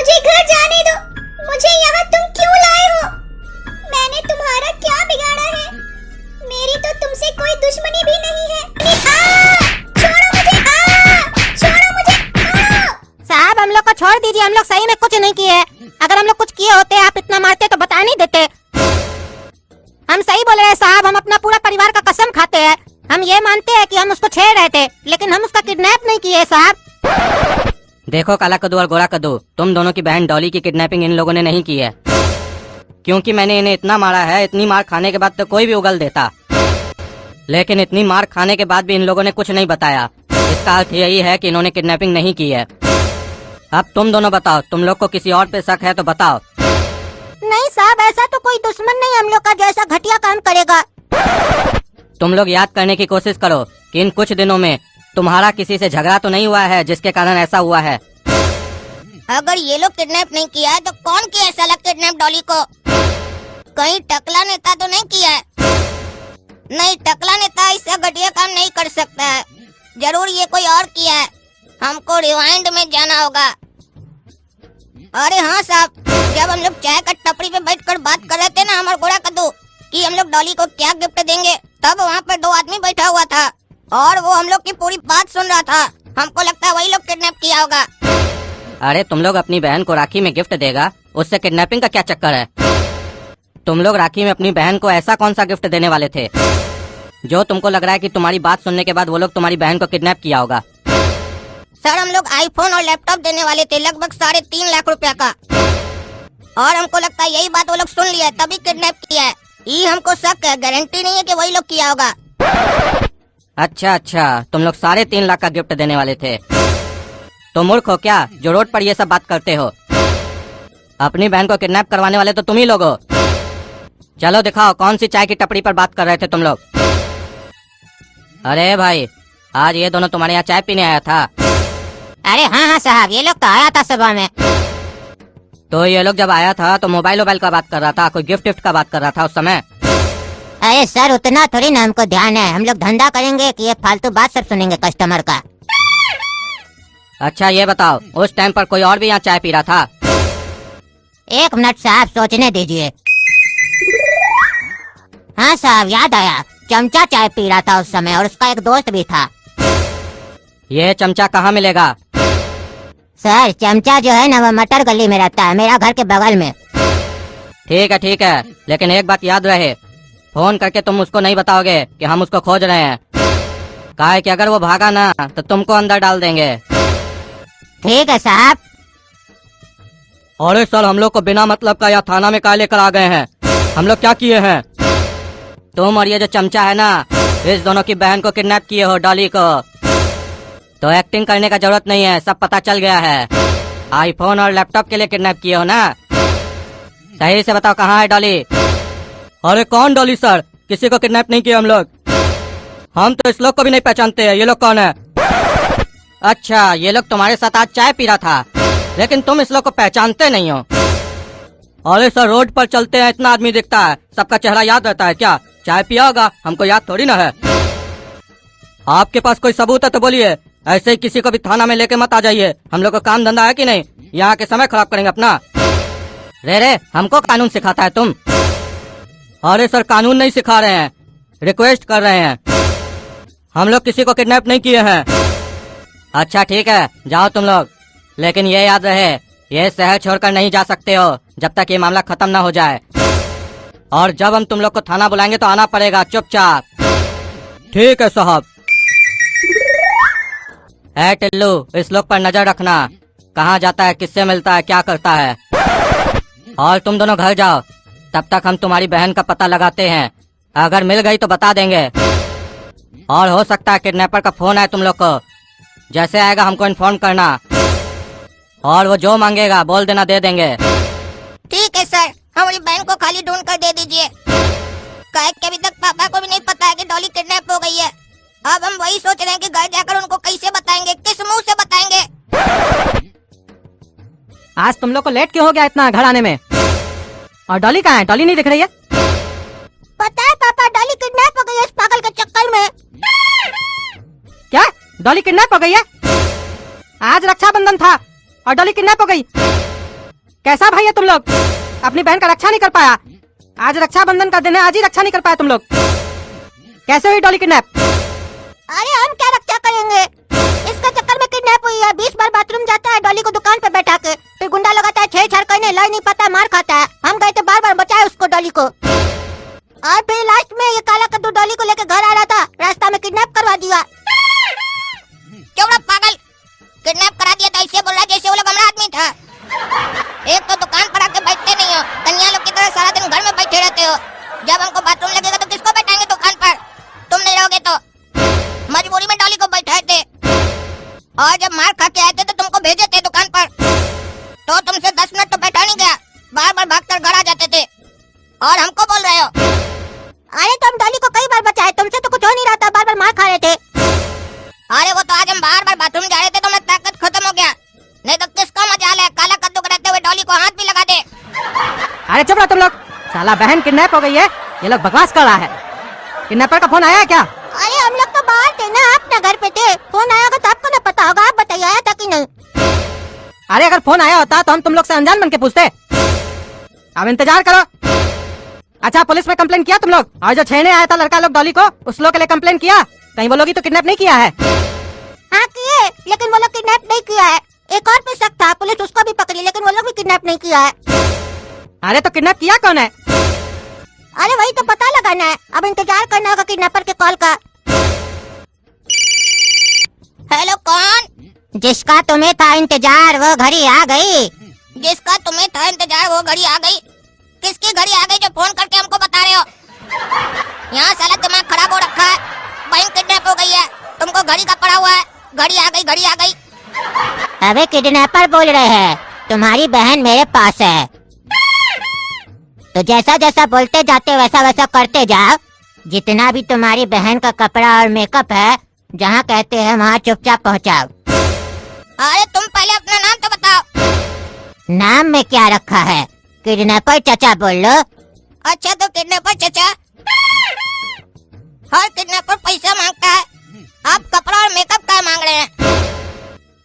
मुझे घर जाने दो। मुझे यहाँ तुम क्यों लाए हो? मैंने तुम्हारा क्या बिगाड़ा है? मेरी तो तुमसे कोई दुश्मनी भी नहीं है। छोड़ो मुझे, छोड़ो मुझे, छोड़ो। साहब हम लोग को छोड़ दीजिए, हम लोग सही में कुछ नहीं किए। अगर हम लोग कुछ किए होते आप इतना मारते तो बता नहीं देते। हम सही बोल रहे हैं साहब, हम अपना पूरा परिवार का कसम खाते हैं। हम ये मानते हैं कि हम उसको छेड़ रहे थे, लेकिन हम उसका किडनैप नहीं किए साहब। देखो काला कद्दू और गोरा कद्दू, तुम दोनों की बहन डॉली की किडनैपिंग इन लोगों ने नहीं की है, क्योंकि मैंने इन्हें इतना मारा है। इतनी मार खाने के बाद तो कोई भी उगल देता, लेकिन इतनी मार खाने के बाद भी इन लोगों ने कुछ नहीं बताया। इसका अर्थ यही है कि इन्होंने किडनैपिंग नहीं की है। अब तुम दोनों बताओ, तुम लोग को किसी और पे शक है तो बताओ। नहीं साहब, ऐसा तो कोई दुश्मन नहीं हम लोग का जैसा घटिया काम करेगा। तुम लोग याद करने की कोशिश करो कि इन कुछ दिनों में तुम्हारा किसी से झगड़ा तो नहीं हुआ है जिसके कारण ऐसा हुआ है। अगर ये लोग किडनैप नहीं किया है तो कौन किया साला किडनैप डॉली को? कहीं टकला नेता तो नहीं किया है? नहीं, टकला नेता इससे घटिया काम नहीं कर सकता है। जरूर ये कोई और किया है। हमको रिवाइंड में जाना होगा। अरे हाँ साहब, जब हम लोग चाय का टपरी पे बैठकर बात कर रहे थे ना हम और गोरा कद्दू कि हम लोग डॉली को क्या गिफ्ट देंगे, तब वहाँ पर दो आदमी बैठा हुआ था और वो हम लोग की पूरी बात सुन रहा था। हमको लगता है वही लोग किडनैप किया होगा। अरे तुम लोग अपनी बहन को राखी में गिफ्ट देगा, उससे किडनैपिंग का क्या चक्कर है? तुम लोग राखी में अपनी बहन को ऐसा कौन सा गिफ्ट देने वाले थे जो तुमको लग रहा है कि तुम्हारी बात सुनने के बाद वो लोग तुम्हारी बहन को किडनैप किया होगा? सर हम लोग आईफोन और लैपटॉप देने वाले थे, लगभग 3.5 लाख रुपया का, और हमको लगता है यही बात वो लोग सुन लिया है तभी किडनैप किया है। ये हमको शक है, गारंटी नहीं है कि वही लोग किया होगा। अच्छा, तुम लोग 3.5 लाख का गिफ्ट देने वाले थे। तो मूर्ख हो क्या जो रोड पर ये सब बात करते हो? अपनी बहन को किडनैप करवाने वाले तो तुम ही लोग हो। चलो दिखाओ कौन सी चाय की टपरी पर बात कर रहे थे तुम लोग। अरे भाई, आज ये दोनों तुम्हारे यहाँ चाय पीने आया था? अरे हाँ साहब, ये लोग तो आया था सुबह में। तो ये लोग जब आया था तो मोबाइल का बात कर रहा था, कोई गिफ्ट का बात कर रहा था उस समय? अरे सर उतना थोड़ी ना हमको ध्यान है, हम लोग धंधा करेंगे कि ये फालतू बात सब सुनेंगे कस्टमर का। अच्छा ये बताओ, उस टाइम पर कोई और भी यहाँ चाय पी रहा था? 1 मिनट साहब, सोचने दीजिए। हाँ साहब, याद आया, चमचा चाय पी रहा था उस समय और उसका एक दोस्त भी था। ये चमचा कहाँ मिलेगा? सर चमचा जो है ना वो मटर गली में रहता है, मेरा घर के बगल में। ठीक है, लेकिन एक बात याद रहे, फोन करके तुम उसको नहीं बताओगे कि हम उसको खोज रहे हैं। काहे कि अगर वो भागा ना तो तुमको अंदर डाल देंगे। ठीक है साहब। अरे सर, हम लोग को बिना मतलब का यहाँ थाना में काहे लेकर आ गए हैं? हम लोग क्या किए हैं? तुम और ये जो चमचा है ना, इस दोनों की बहन को किडनैप किए हो, डॉली को। तो एक्टिंग करने का जरूरत नहीं है, सब पता चल गया है। आईफोन और लैपटॉप के लिए किडनैप किए हो ना? सही से बताओ कहाँ है डॉली? अरे कौन डॉली सर? किसी को किडनैप नहीं किया हम लोग। हम तो इस लोग को भी नहीं पहचानते हैं, ये लोग कौन है? अच्छा, ये लोग तुम्हारे साथ आज चाय पी रहा था, लेकिन तुम इस लोग को पहचानते नहीं हो। अरे सर, रोड पर चलते हैं इतना आदमी दिखता है, सबका चेहरा याद रहता है क्या? चाय पिया होगा, हमको याद थोड़ी ना है। आपके पास कोई सबूत है तो बोलिए, ऐसे ही किसी को भी थाना में लेके मत आ जाइए। हम लोग को काम धंधा है कि नहीं? यहाँ के समय खराब करेंगे अपना। रे हमको कानून सिखाता है तुम? अरे सर, कानून नहीं सिखा रहे हैं, रिक्वेस्ट कर रहे हैं। हम लोग किसी को किडनैप नहीं किए हैं। अच्छा ठीक है, जाओ तुम लोग, लेकिन ये याद रहे, ये शहर छोड़कर नहीं जा सकते हो जब तक ये मामला खत्म ना हो जाए। और जब हम तुम लोग को थाना बुलाएंगे तो आना पड़ेगा चुपचाप। ठीक है साहब। ऐ टिल्लू, इस लोग पर नजर रखना, कहाँ जाता है, किससे मिलता है, क्या करता है। और तुम दोनों घर जाओ, तब तक हम तुम्हारी बहन का पता लगाते हैं। अगर मिल गई तो बता देंगे, और हो सकता है किडनैपर का फोन आए तुम लोग को। जैसे आएगा हमको इन्फॉर्म करना, और वो जो मांगेगा बोल देना, दे देंगे। ठीक है सर, हमारी बहन को खाली ढूंढ कर दे दीजिए। काहे कि अभी तक पापा को भी नहीं पता है कि डॉली किडनैप हो गई है। अब हम वही सोच रहे हैं कि घर जाकर उनको कैसे बताएंगे, किस मुंह से बताएंगे। आज तुम लोग को लेट क्यों हो गया इतना घर आने में? और डॉली कहाँ है? डॉली नहीं दिख रही है। पता है पापा, डॉली किडनैप हो गई है इस पागल के चक्कर में। क्या? डॉली किडनैप हो गई है? आज रक्षाबंधन था और डॉली किडनैप हो गई? कैसा भाई है तुम लोग? अपनी बहन का रक्षा नहीं कर पाया। आज रक्षाबंधन का दिन है, आज ही रक्षा नहीं कर पाया तुम लोग। कैसे हुई डॉली किडनैप? अरे हम क्या रक्षा करेंगे, इसका चक्कर में किडनैप हुई है। 20 बार बाथरूम जाता है डॉली को दुकान पे बैठा के, फिर गुंडा लगाता है, छेड़छाड़ करने, लड़ नहीं पाता, मार खाता है। हम गए थे, बार बार बचाए उसको, डॉली को। और फिर लास्ट में ये काला कद्दू डॉली को लेकर घर आ रहा था, रास्ता में किडनैप करवा दिया। क्यों पागल, किडनैप करा दिया तो ऐसे बोल रहा जैसे वो लोग हमारा आदमी था। एक तो दुकान पर आके बैठते नहीं हो, कन्या लोग की तरह सारा दिन घर में बैठे रहते हो। जब हमको बाथरूम लगेगा तो किसको बैठाएंगे दुकान पर? तुम नहीं रहोगे तो। मजबूरी में डॉली को बैठाए थे, और जब मार खा के आए थे तो तुमको भेजे थे दुकान पर, तो तुमसे 10 मिनट तो बैठा नहीं गया, बार बार भागकर घर आ जाते थे और हमको बोल रहे हो। अरे तो हम डॉली को कई बार बचाए, तुमसे तो कुछ हो नहीं रहा था, बार बार मार खा रहे थे। अरे वो तो आज हम बार बार बाथरूम जा रहे थे तो मैं ताकत खत्म हो गया, नहीं तो किसका मजाल है काला कद्दू कराते हुए डॉली को हाथ भी लगा दे। अरे चुप रहो तुम लोग, साला बहन किडनैप हो गई है, ये लोग बकवास कर रहा है। किडनैपर का फोन आया है क्या? अरे हम लोग तो बाहर थे ना, अपने घर पे थे। फोन आया होगा तो आपको ना पता होगा, आप बताइए आया था कि नहीं? अरे अगर फोन आया होता तो हम तुम लोग से अनजान बन के पूछते। अब इंतजार करो। अच्छा पुलिस में कंप्लेन किया तुम लोग? और जो छेड़ने आया था लड़का लोग डॉली को, उस लोग के लिए कंप्लेन किया? कहीं वो लोग ही तो किडनैप नहीं किया है? हाँ किए, लेकिन वो लोग किडनैप नहीं किया है। एक और पे शक था, पुलिस उसको भी पकड़ी, लेकिन वो लोग भी किडनैप नहीं किया है। अरे तो किडनैप किया कौन है? अरे वही तो पता लगाना है, अब इंतजार करना होगा किडनैपर के कॉल का। हेलो, कौन? जिसका तुम्हें था इंतजार वो घड़ी आ गई। जिसका तुम्हें था इंतजार वो घड़ी आ गई? किसकी घड़ी आ गई जो फोन करके हमको बता रहे हो? यहाँ साला दिमाग खराब हो रखा है, बहन किडनैप हो गई है, तुमको घड़ी का पड़ा हुआ है, घड़ी आ गई, घड़ी आ गई। अबे किडनैपर बोल रहे हैं, तुम्हारी बहन मेरे पास है, तो जैसा जैसा बोलते जाते वैसा वैसा करते जाओ। जितना भी तुम्हारी बहन का कपड़ा और मेकअप है, जहाँ कहते हैं वहाँ चुपचाप पहुँचाओ। अरे तुम पहले अपना नाम तो बताओ। नाम में क्या रखा है? किडनैपर चचा बोल लो। अच्छा तो किडनैपर चचा, हर किडनैपर पैसा मांगता है, आप कपड़ा और मेकअप का मांग रहे हैं?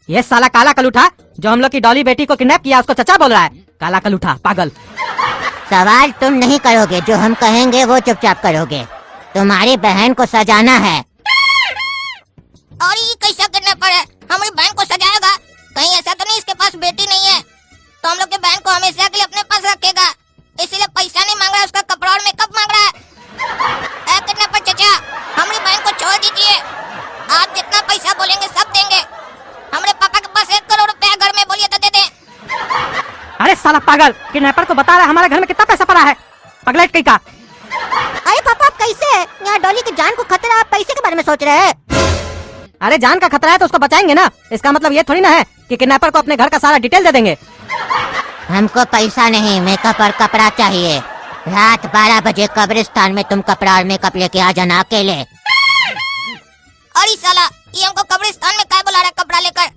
ये साला काला कलूठा जो हम लोग की डॉली बेटी को किडनैप किया उसको चचा बोल रहा है। काला कलूठा पागल। सवाल तुम नहीं करोगे, जो हम कहेंगे वो चुपचाप करोगे। तुम्हारी बहन को सजाना है। और ये कैसा किडनैपर है, हमारी बहन को सजाएगा? कहीं ऐसा तो नहीं इसके पास बेटी नहीं है, तो हम लोग की बहन को हमेशा के लिए अपने पास रखेगा, इसीलिए पैसा नहीं मांग रहा है, उसका कपड़ा और मेकअप मांग रहा है। किडनैपर चचा, हमारी बहन को छोड़ दीजिए, आप जितना पैसा बोलेंगे सब देंगे। हमारे पापा के पास 1 करोड़ रुपया घर में, बोलिए तो दे दें। अरे साला पागल, किडनैपर को बता रहा है हमारे घर में कितना पैसा पड़ा है। पगलेट कहीं का। अरे पापा आप कैसे है? यहाँ डॉली की जान को खतरा, आप पैसे के बारे में सोच रहे हैं? अरे जान का खतरा है तो उसको बचाएंगे ना, इसका मतलब ये थोड़ी ना है कि किडनैपर को अपने घर का सारा डिटेल दे देंगे। हमको पैसा नहीं, मेकअप और कपड़ा चाहिए। रात 12 बजे कब्रिस्तान में तुम कपड़ा और मेकअप लेके आ जाना अकेले। अरे साला, ये हमको कब्रिस्तान में क्या बुला रहा है कपड़ा लेकर?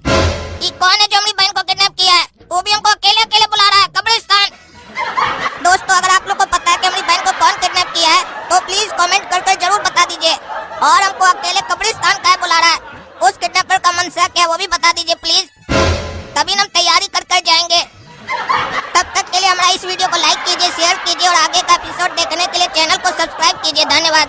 ये कौन है जो हमारी बहन को किडनैप किया है? वो भी हमको अकेले अकेले बुला रहा है कब्रिस्तान। दोस्तों, अगर आप लोग को पता है कि हमारी बहन को कौन किडनैप किया है तो प्लीज कमेंट करके जरूर बता दीजिए, और हमको अकेले कब्रिस्तान क्या बुला रहा है, उस किडनैपर का मनसा क्या वो भी बता दीजिए प्लीज, तभी हम तैयारी कर जाएंगे। तब तक के लिए हमारा इस वीडियो को लाइक कीजिए, शेयर कीजिए, और आगे का एपिसोड देखने के लिए चैनल को सब्सक्राइब कीजिए। धन्यवाद।